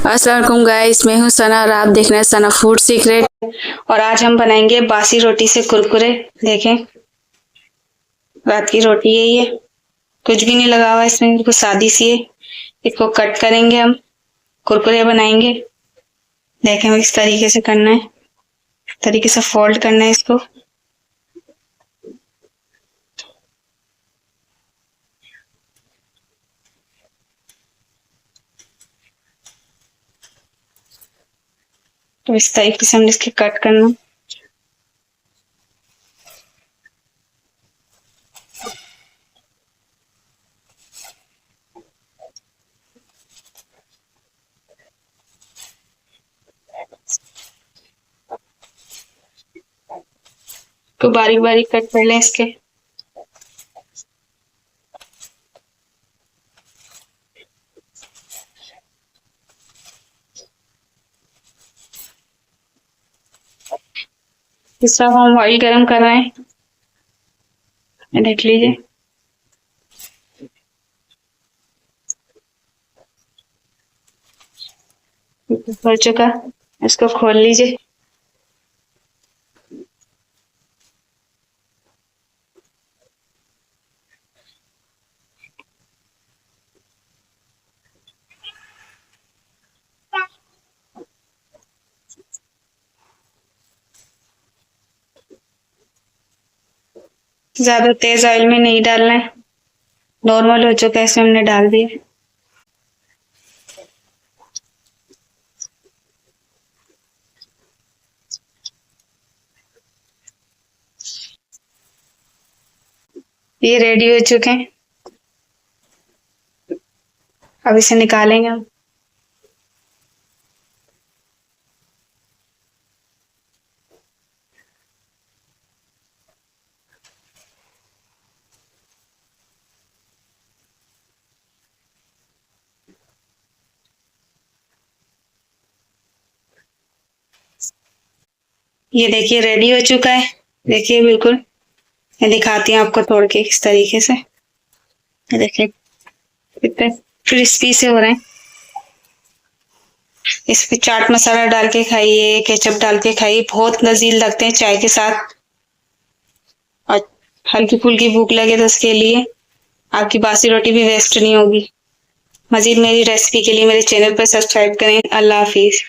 अस्सलाम वालेकुम गाइस, मैं हूं सना और आप देख रहे हैं सना फूड सीक्रेट। और आज हम बनाएंगे बासी रोटी से कुरकुरे। देखें, रात की रोटी है ये, कुछ भी नहीं लगा हुआ इसमें, बिल्कुल सादी सी है। इसको कट करेंगे, हम कुरकुरे बनाएंगे। देखें इस तरीके से करना है, इस तरीके से फोल्ड करना है इसको। तो इस तरीके से हमने इसके कट करना। तो बारीक बारीक कट कर लें इसके। इस तरफ हम ऑयल गरम कर रहे हैं, देख लीजिए। हो चुका, इसको खोल लीजिए। ज्यादा तेज ऑयल में नहीं डालना है, नॉर्मल हो चुका है, इसमें हमने डाल दिया। ये रेडी हो चुके हैं, अब इसे निकालेंगे हम। ये देखिए रेडी हो चुका है, देखिए बिल्कुल। मैं दिखाती हूँ आपको तोड़ के किस तरीके से। ये देखिए कितने क्रिस्पी से हो रहे हैं। इस पे चाट मसाला डाल के खाइए, केचप डाल के खाइए, बहुत लजीज लगते हैं चाय के साथ। और हल्की फुल्की भूख लगे तो उसके लिए आपकी बासी रोटी भी वेस्ट नहीं होगी। मजीद मेरी रेसिपी के लिए मेरे चैनल पर सब्सक्राइब करें। अल्लाह हाफिज।